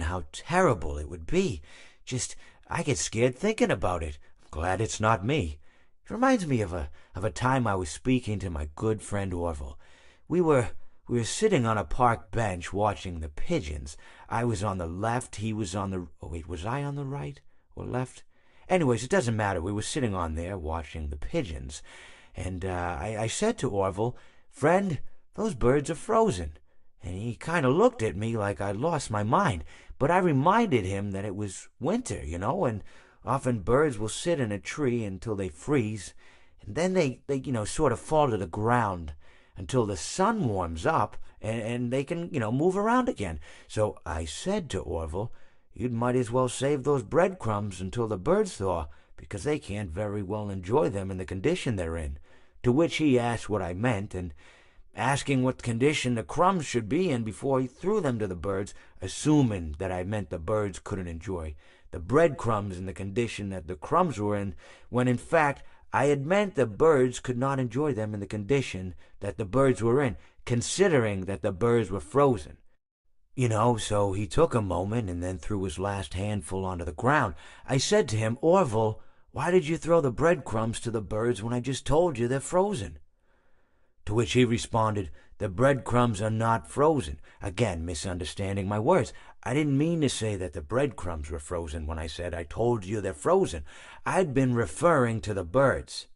how terrible it would be. Just, I get scared thinking about it. I'm glad it's not me. It reminds me of a time I was speaking to my good friend Orville. We were sitting on a park bench watching the pigeons. I was on the left, he was on the... Oh, wait, was I on the right or left? Anyways, it doesn't matter. We were sitting on there watching the pigeons. And I said to Orville, "Friend, those birds are frozen." And he kind of looked at me like I'd lost my mind. But I reminded him that it was winter, and often birds will sit in a tree until they freeze. And then they sort of fall to the ground until the sun warms up and they can, move around again. So I said to Orville, "You might as well save those breadcrumbs until the birds thaw, because they can't very well enjoy them in the condition they're in." To which he asked what I meant, and asking what condition the crumbs should be in before he threw them to the birds, assuming that I meant the birds couldn't enjoy the breadcrumbs in the condition that the crumbs were in, when in fact I had meant the birds could not enjoy them in the condition that the birds were in, considering that the birds were frozen. So he took a moment and then threw his last handful onto the ground. I said to him, "Orville, why did you throw the breadcrumbs to the birds when I just told you they're frozen?" To which he responded, "The breadcrumbs are not frozen." Again, misunderstanding my words. I didn't mean to say that the breadcrumbs were frozen when I said I told you they're frozen. I'd been referring to the birds.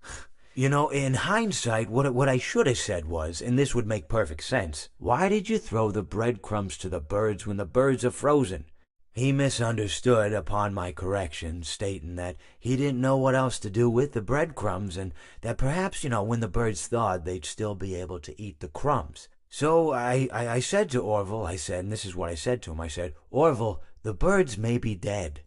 In hindsight, what I should have said was, and this would make perfect sense, "Why did you throw the breadcrumbs to the birds when the birds are frozen?" He misunderstood upon my correction, stating that he didn't know what else to do with the breadcrumbs, and that perhaps, when the birds thawed, they'd still be able to eat the crumbs. So I said to Orville, and this is what I said to him, I said, "Orville, the birds may be dead."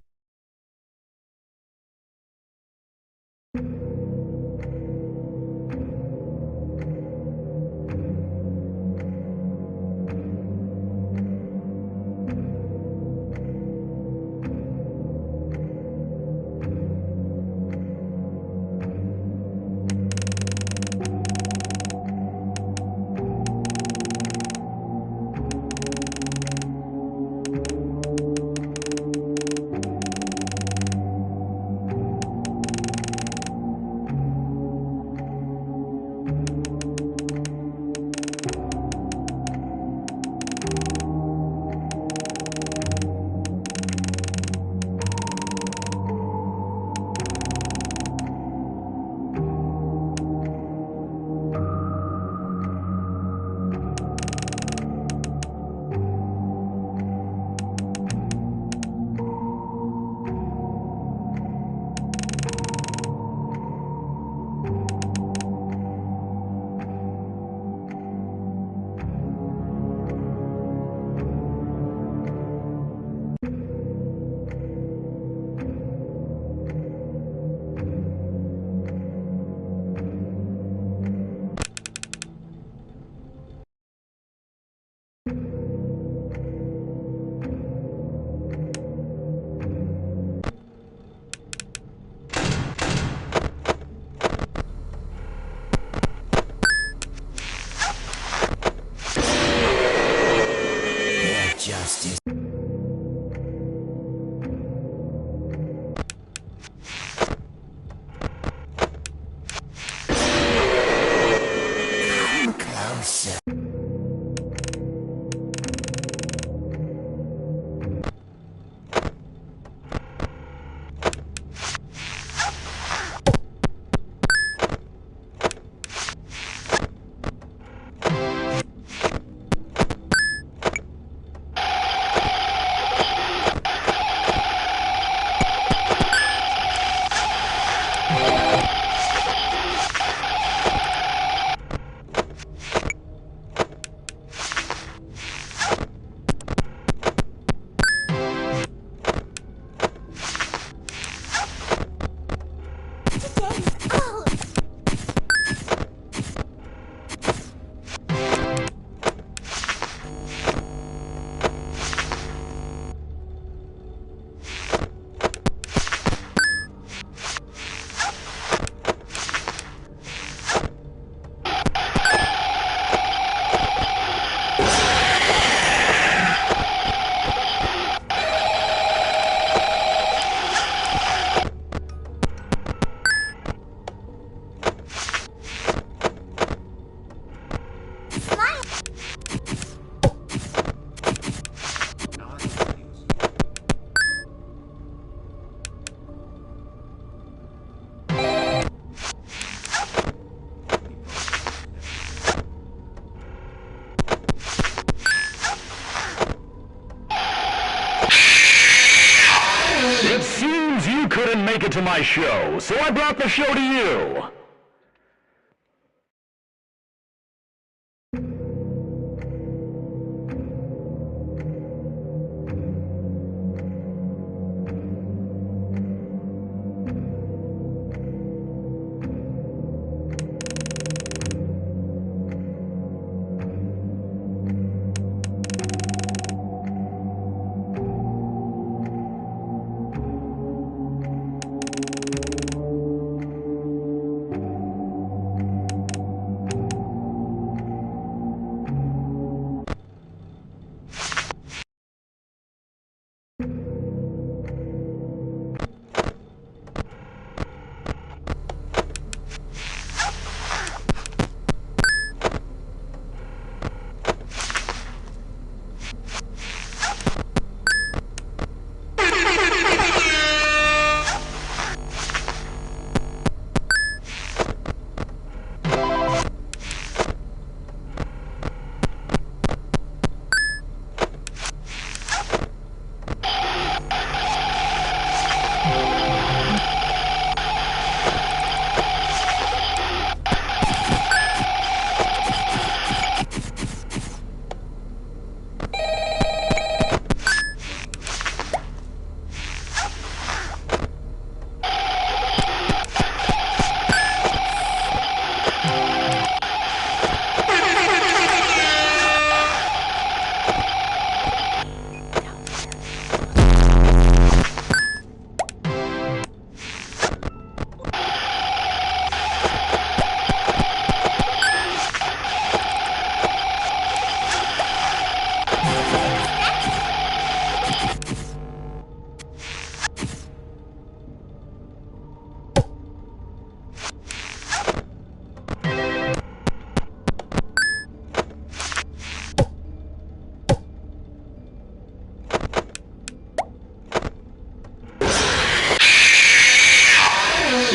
couldn't make it to my show, so I brought the show to you.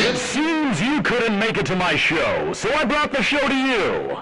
It seems you couldn't make it to my show, so I brought the show to you.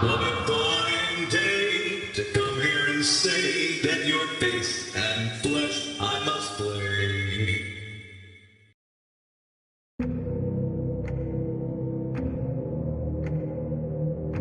What a fine day to come here and say that your face